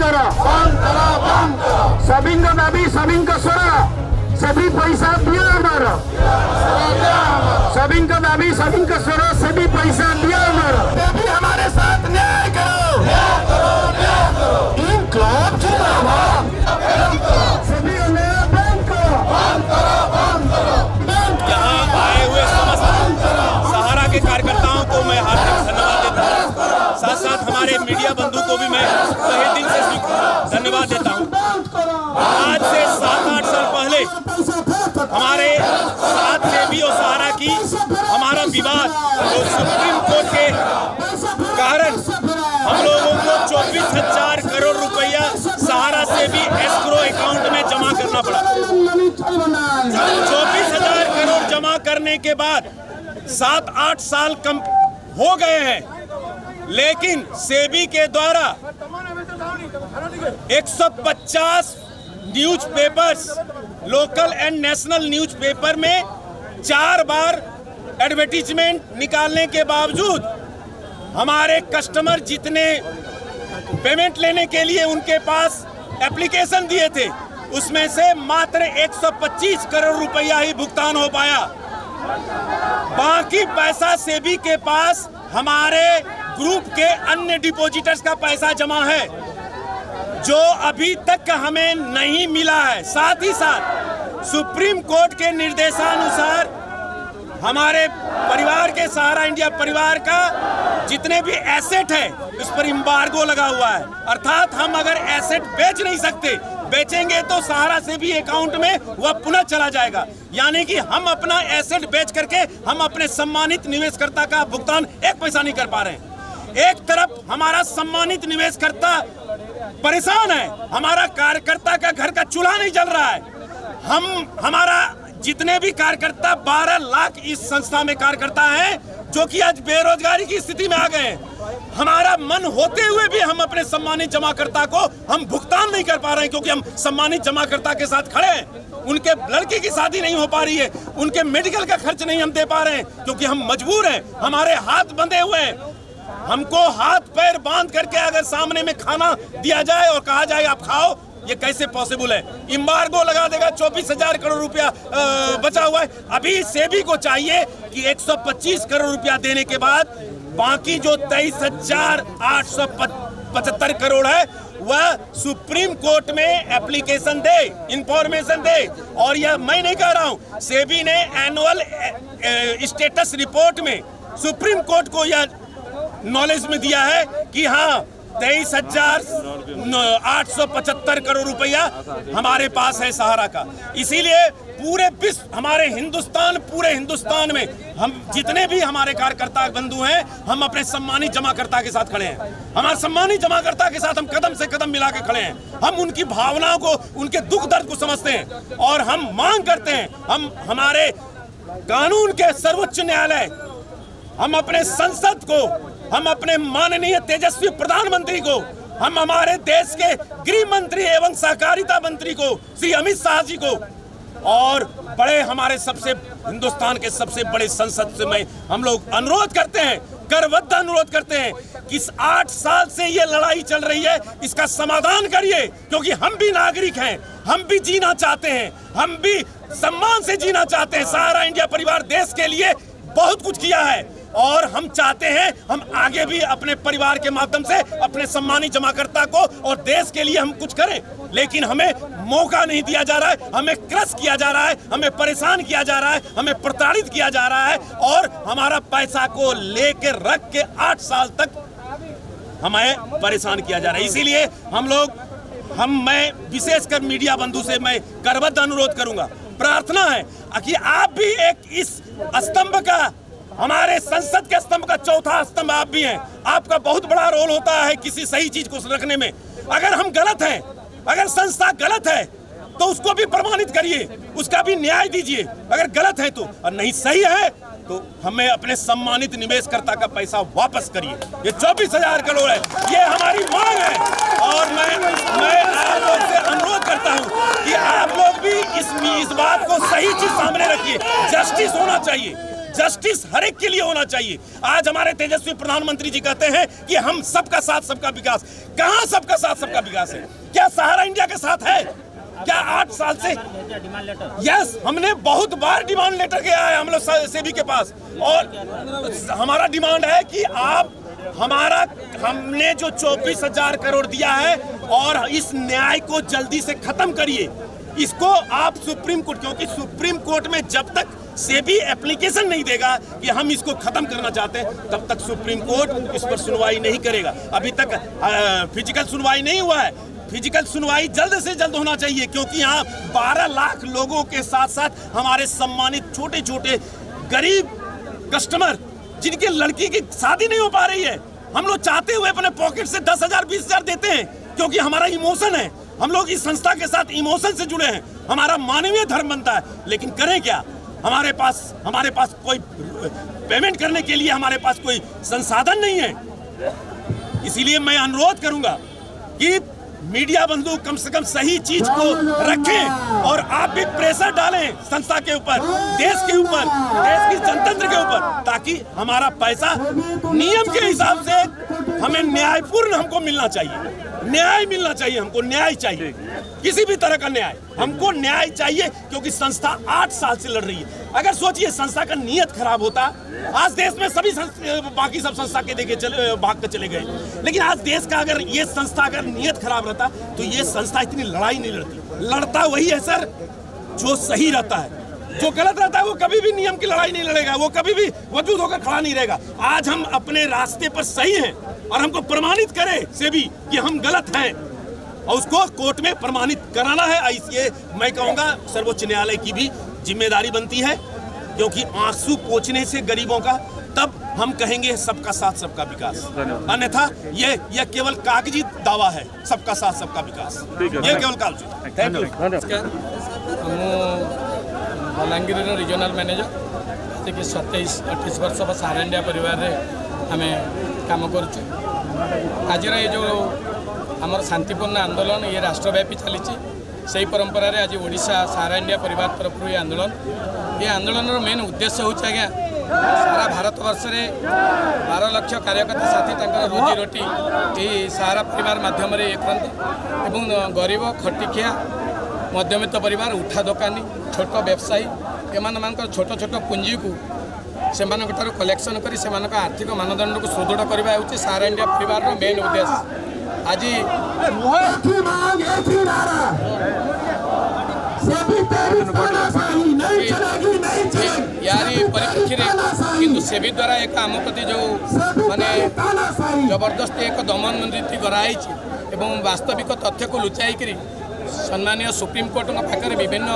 करा, सभी का दाबी सभी का सोरा, सभी पैसा दिया हमारा, सभी का दाबी सभी का सोरा, सभी पैसा दिया हमारा। सभी हमारे साथ न्याय करो, इनकलाब जिंदाबाद, सभी को नया बंद करो, यहाँ आए हुए समस्त सहारा के कार्यकर्ताओं को मैं हार्दिक धन्यवाद देता हूँ। साथ साथ हमारे मीडिया बंधु को भी मैं तहे दिल से धन्यवाद देता हूँ। आज से 7-8 साल पहले हमारे साथ सेबी और सहारा की हमारा विवाद जो सुप्रीम कोर्ट के कारण हम लोगों को 24,000 करोड़ रुपया सहारा से भी एस्क्रो अकाउंट में जमा करना पड़ा। 24,000 करोड़ जमा करने के बाद 7-8 साल कम हो गए हैं, लेकिन सेबी के द्वारा 150 newspapers local and national newspaper में 4 बार एडवर्टीजमेंट निकालने के बावजूद हमारे कस्टमर जितने पेमेंट लेने के लिए उनके पास एप्लीकेशन दिए थे उसमें से मात्र 125 करोड़ रुपया ही भुगतान हो पाया। बाकी पैसा सेबी के पास हमारे ग्रुप के अन्य डिपॉजिटर्स का पैसा जमा है जो अभी तक हमें नहीं मिला है। साथ ही साथ सुप्रीम कोर्ट के निर्देशानुसार हमारे परिवार के सहारा इंडिया परिवार का जितने भी एसेट है उस पर एम्बार्गो लगा हुआ है, अर्थात हम अगर एसेट बेच नहीं सकते, बेचेंगे तो सहारा से भी अकाउंट में वह पुनः चला जाएगा। यानी कि हम अपना एसेट बेच करके हम अपने सम्मानित निवेशकर्ता का भुगतान 1 पैसा नहीं कर पा रहे हैं। एक तरफ हमारा सम्मानित निवेशकर्ता परेशान है, हमारा कार्यकर्ता का घर का चूल्हा नहीं जल रहा है। हमारा जितने भी कार्यकर्ता 12 लाख इस संस्था में कार्यकर्ता हैं जो कि आज बेरोजगारी की स्थिति में आ गए हैं। हमारा मन होते हुए भी हम अपने सम्मानित जमाकर्ता को हम भुगतान नहीं कर पा रहे हैं क्योंकि हम सम्मानित जमाकर्ता के साथ खड़े हैं। उनके लड़की की शादी नहीं हो पा रही है, उनके मेडिकल का खर्च नहीं हम दे पा रहे हैं क्योंकि हम मजबूर हैं, हमारे हाथ बंधे हुए हैं। हमको हाथ पैर बांध करके अगर सामने में खाना दिया जाए और कहा जाए आप खाओ, ये कैसे पॉसिबल है? एम्बार्गो लगा देगा, 24,000 करोड़ रुपया बचा हुआ है। अभी सेबी को चाहिए कि 125 करोड़ रुपया देने के बाद बाकी जो 23,875 करोड़ है वह सुप्रीम कोर्ट में एप्लीकेशन दे, इंफॉर्मेशन दे। और यह मैं नहीं कह रहा हूं, सेबी ने एनुअल स्टेटस रिपोर्ट में सुप्रीम कोर्ट को यह नॉलेज में दिया है कि हाँ 23,875 करोड़ रुपया हमारे पास है सहारा का। इसीलिए पूरे विश्व, हमारे हिंदुस्तान, पूरे हिंदुस्तान में हम जितने भी हमारे कार्यकर्ता बंधु हैं, हम अपने सम्मानित जमाकर्ता के साथ खड़े हैं। हमारे सम्मानित जमाकर्ता के साथ हम कदम से कदम मिला के खड़े हैं। हम उनकी भावनाओं को, उनके दुख दर्द को समझते हैं और हम मांग करते हैं, हम हमारे कानून के सर्वोच्च न्यायालय, हम अपने संसद को, हम अपने माननीय तेजस्वी प्रधानमंत्री को, हम हमारे देश के गृह मंत्री एवं सहकारिता मंत्री को श्री अमित शाह जी को और बड़े हमारे सबसे हिंदुस्तान के सबसे बड़े संसद से मैं हम लोग अनुरोध करते हैं, करबद्ध अनुरोध करते हैं कि इस 8 साल से ये लड़ाई चल रही है, इसका समाधान करिए क्योंकि हम भी नागरिक हैं, हम भी जीना चाहते हैं, हम भी सम्मान से जीना चाहते हैं। सहारा इंडिया परिवार देश के लिए बहुत कुछ किया है और हम चाहते हैं हम आगे भी अपने परिवार के माध्यम से अपने सम्मानित जमाकर्ता को और देश के लिए हम कुछ करें, लेकिन हमें मौका नहीं दिया जा रहा है, हमें क्रश किया जा रहा है, हमें परेशान किया जा रहा है, हमें प्रताड़ित किया जा रहा है और हमारा पैसा को लेके रख के 8 साल तक हमें परेशान किया जा रहा है। इसीलिए मैं विशेषकर मीडिया बंधु से मैं करबद्ध अनुरोध करूंगा, प्रार्थना है कि आप भी एक इस स्तंभ का, हमारे संसद के स्तंभ का चौथा स्तंभ आप भी हैं। आपका बहुत बड़ा रोल होता है किसी सही चीज को रखने में। अगर हम गलत हैं, अगर संस्था गलत है तो उसको भी प्रमाणित करिए, उसका भी न्याय दीजिए अगर गलत है तो, और नहीं सही है तो हमें अपने सम्मानित निवेशकर्ता का पैसा वापस करिए। ये 24,000 करोड़ है, ये हमारी मांग है और मैं आप लोग से अनुरोध करता हूं कि आप लोग भी इस बात को सही चीज सामने रखिए। जस्टिस होना चाहिए, जस्टिस हर एक के लिए होना चाहिए। आज हमारे तेजस्वी प्रधानमंत्री जी कहते हैं कि हम सबका साथ सबका विकास। कहां सबका साथ सबका विकास है? क्या सहारा इंडिया के साथ है? क्या 8 साल से? यस, हमने बहुत बार डिमांड लेटर गया है हम लोग सेबी के पास, और हमारा डिमांड है कि आप हमने जो 24,000 करोड़ दिया है और इस न्याय को जल्दी से खत्म करिए। इसको आप सुप्रीम कोर्ट, क्योंकि सुप्रीम कोर्ट में जब तक सेबी एप्लीकेशन नहीं देगा कि हम इसको खत्म करना चाहते हैं, तब तक सुप्रीम कोर्ट इस पर सुनवाई नहीं करेगा। अभी तक फिजिकल सुनवाई नहीं हुआ है। फिजिकल सुनवाई जल्द से जल्द होना चाहिए, क्योंकि यहाँ 12 लाख लोगों के साथ साथ हमारे सम्मानित छोटे छोटे गरीब कस्टमर जिनके लड़की की शादी नहीं हो पा रही है, हम लोग चाहते हुए अपने पॉकेट से 10,000 20,000 देते हैं, क्योंकि हमारा इमोशन है। हम लोग इस संस्था के साथ इमोशन से जुड़े हैं, हमारा मानवीय धर्म बनता है। लेकिन करें क्या? हमारे पास कोई पेमेंट करने के लिए हमारे पास कोई संसाधन नहीं है। इसीलिए मैं अनुरोध करूंगा कि मीडिया बंधु कम से कम सही चीज को रखें, और आप भी प्रेशर डालें संस्था के ऊपर, देश के ऊपर, देश की जनतंत्र के ऊपर, ताकि हमारा पैसा नियम के हिसाब से हमें न्यायपूर्ण हमको मिलना चाहिए। न्याय मिलना चाहिए, हमको न्याय चाहिए, किसी भी तरह का न्याय, हमको न्याय चाहिए, क्योंकि संस्था 8 साल से लड़ रही है। अगर सोचिए संस्था का नियत खराब होता, आज देश में सभी बाकी सब संस्था के देखे भाग कर चले गए, लेकिन आज देश का अगर ये संस्था अगर नियत खराब रहता तो ये संस्था इतनी लड़ाई नहीं लड़ती। लड़ता वही है सर जो सही रहता है, जो गलत रहता है वो कभी भी नियम की लड़ाई नहीं लड़ेगा, वो कभी भी वजूद होकर खड़ा नहीं रहेगा। आज हम अपने रास्ते पर सही हैं, और हमको प्रमाणित करे सेबी कि हम गलत हैं, और उसको कोर्ट में प्रमाणित कराना है। इसलिए मैं कहूँगा सर्वोच्च न्यायालय की भी जिम्मेदारी बनती है, क्योंकि आंसू पोंछने से गरीबों का तब हम कहेंगे सबका साथ सबका विकास। अन्यथा ये केवल कागजी दावा है, सबका साथ सबका विकास, ये केवल कागजी। Thank you. Balangir regional manager जे कि 27-28 वर्ष सहारा इंडिया परिवार रे आम काम करुँ। आज ये जो आमर शांतिपूर्ण आंदोलन ये राष्ट्रव्यापी चली से परंपरा रे आज ओडिशा सहारा इंडिया परिवार तरफ ये आंदोलन मेन उद्देश्य हूँ आज्ञा सारा भारत वर्ष रे 12 लाख कार्यकर्ता साथी रोजी रोटी ये सहारा परिवार माध्यम ये करते, गरीब खटिखिया मध्यमित परिवार उठा दोकानी छोट व्यवसायी एम छोट छोट पुंजी को से कलेक्शन कर आर्थिक मानदंड को सुदृढ़ करवा हूँ सहारा इंडिया परिवार मेन उद्देश्य। आज यारी परिप्रेक्षी किंतु सेबी द्वारा एक आम प्रति जो माने जबरदस्ती एक दमन नीति कराई एवं वास्तविक तथ्य को लुचाई करी सम्मानीय सुप्रीम कोर्ट पाखे विभिन्न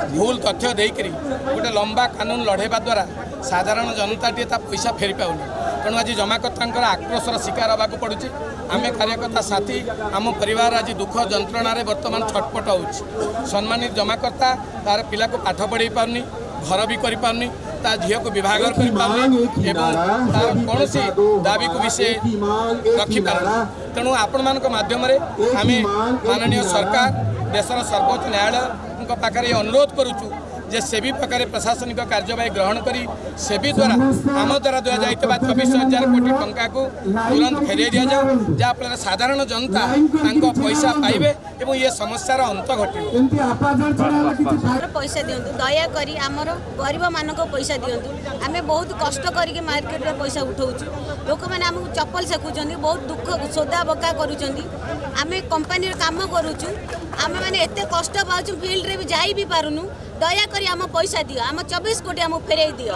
भूल तथ्य देकर गोटे लंबा कानून लड़ेवा द्वारा साधारण जनता टी पैसा फेरी पाऊनी। तेणु आज जमाकर्ता आक्रोशर शिकार होगा पड़ू। आम कार्यकर्ता साथी आम परिवार आज दुख जंत्रणा बर्तमान छटपट हो। सम्मानित जमाकर्ता तार पिला को पाठ पढ़े पारनी, घर भी कर पारनी, झील को विवाह कर पारनी एवं तार कौन दाबी को भी से रखिपार। तेणु आपण मान माध्यम आम माननीय सरकार देशर सर्वोच्च न्यायालय पाखे अनुरोध करुचु जे सेबी पाखे प्रशासनिक कार्यवाही ग्रहण करी सेबी द्वारा आम द्वारा दिया जाइए 24,000 कोटी टंका को तुरंत फेर दि जाऊ, जहाँफल साधारण जनता पैसा पाइबे एवं ये समस्यार अंत घटे। पैसा दिंतु दयाकोरी आमर गरीब मानक पैसा दिंतु। आम बहुत कष्ट करके मार्केट में पैसा उठाऊँ, लोक मैंने आमको चप्पल सेकुंट, बहुत दुख सोदा बका करें। कंपानी काम करुचु, आम मैंने एत कष्ट पाचु, फिल्ड रे भी जाई भी पारुनु। दयाकोरी आम पैसा दियो, आम 24 कोटी आम फेरई दियो,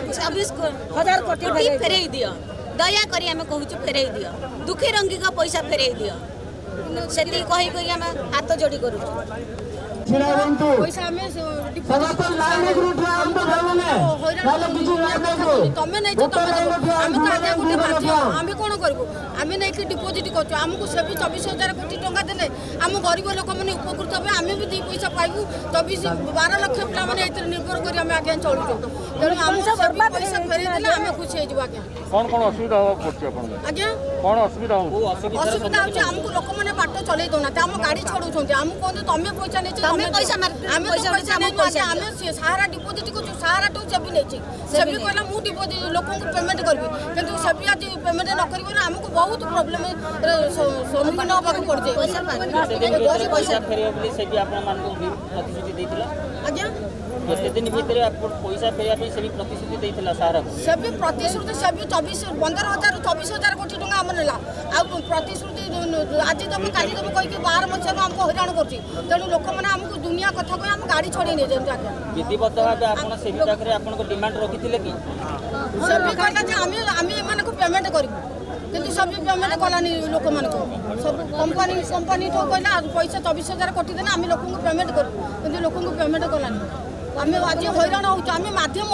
24,000 कोटी फेरई दियो। दयाकोरी आम कहूँ फेरई दियो, दुखी रंगी का पैसा फेरई दियो, से कही आम हाथ जोड़ी करूँ। पैसा तमें नहीं आम कौन करूँ, आम नहीं डिपोजिट करूँ, आमको से 24,000 कोटी टंका देने आम गरीब लोक मैंने उपकृत हे, आम भी 2 पैसा पाइबू। 12 लाख पिला निर्भर कर आगे चलुँ, तेणु आम पैसा फेर देने आम खुशी हो। कौन कौन असुविधा हो पड़छ आपन आज्ञा कौन असुविधा हो असुविधा होची हमको लोक माने बाट चलै दोना हम गाड़ी छोड़ुछन्ते हम कोन तमे पैसा नै तमे पैसा मार हम पैसा नै हम सहारा डिपोजिट को सहारा तो सेबी नै छी सेबी कहला मु डिपोजिट लोक को पेमेंट करबी किंतु सेबी आज पेमेंट न करबो ना हमको बहुत प्रॉब्लम सम्मुखीन होबा को पड़ जाय पैसा फेरियो बोली सेबी आपन मान को प्रतिश्रुति देथिला आज्ञा केते दिन भीतर आप पैसा फेरिया पे सेबी प्रतिश्रुति देथिला सहारा को सेबी प्रतिश्रुति सेबी 15,000 24,000 कोटी टंका हम नेला आ प्रतिश्रुति आज तब काली तब कहि के 12 मछन हमको हैरान करछि तेनु लोक माने हमको दुनिया कथा कहि हम गाड़ी छोड़ी नै जेम जाके विधिबद्ध भाबे आपन सेबी पाखरे आपन को डिमांड रखिथिले कि सेबी कहला जे हम एमान को पेमेंट करबो किंतु सब पेमेंट कलानी लोक मान को सब कंपनी तो कहला पैसा 24,000 कोटी देना हम लोक को पेमेंट करू किंतु लोक को पेमेंट कलानी आम आज हैरान हो माध्यम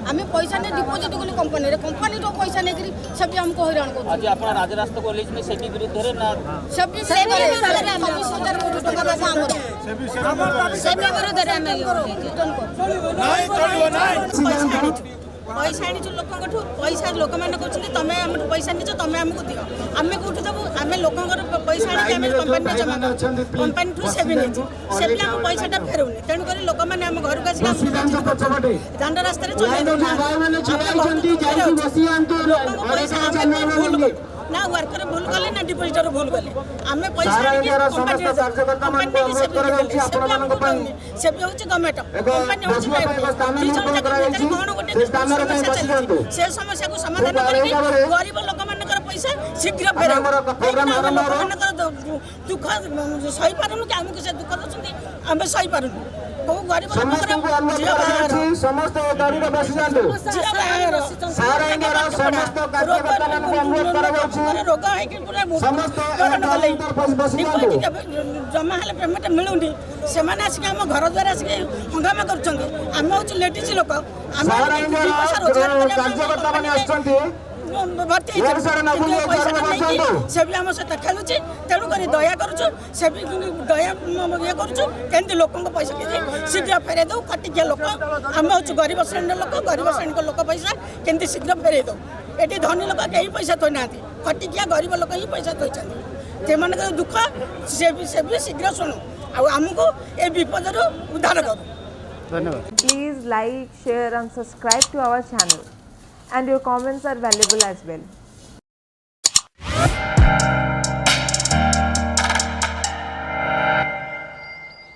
आम पैसा नहीं डिपोजिट कलु कंपनी तो पैसा नहीं सब हमको हैरान कर आज आप राजरास्ता को में सेबी विरुद्ध रे ना सेबी 24,000 कोटी टका बाबा सेबी विरुद्ध रे हम नहीं चलियो नहीं पैसा आनी लोक पैसा लोक मैंने कहते तुम आम पैसा निच तुम आमको दियो आम कौटू देवु आम लोक पैसा आनी कंपनी जमा कंपनी ठू सेबी नहीं सेबी आम पैसा फेरुनी तेणुक लोक मैंने आम घर को दांड रास्ता भूल ना वर्कर भूल कले ना डिपोजिटर भूल कले आम पैसा सेबी हूँ गवर्नमेंट कंपनी हूँ से समस्या को समाधान करके गरीब लोक मान पैसा शीघ्र फेर दुख सही पारुनु कि आमको से दुख दे आम सही पारुनु बहु गरीब समस्त गाड़ी बस जातु रोग है समस्त जमा हेल्ले पेमेंट मिलूनी से आम घर द्वारा आसिक हंगामा कर लेडीज लोक भर्ती से भी आम सहित खेलुचे तेणुक दया करुचु से भी दया ये करुचु लोक पैसा शीघ्र फेरे दो खटिकिया लोक आम हूँ गरीब श्रेणी लोक पैसा केमती शीघ्र फेरे दो ये धनी लोक कहीं पैसा थोई ना खटिकिया गरीब लोक ही पैसा थोई से दुख से भी शीघ्र शुणु आमको ये विपद उद्धार करूँ धन्यवाद Please like, share and subscribe to our channel, and your comments are valuable as well.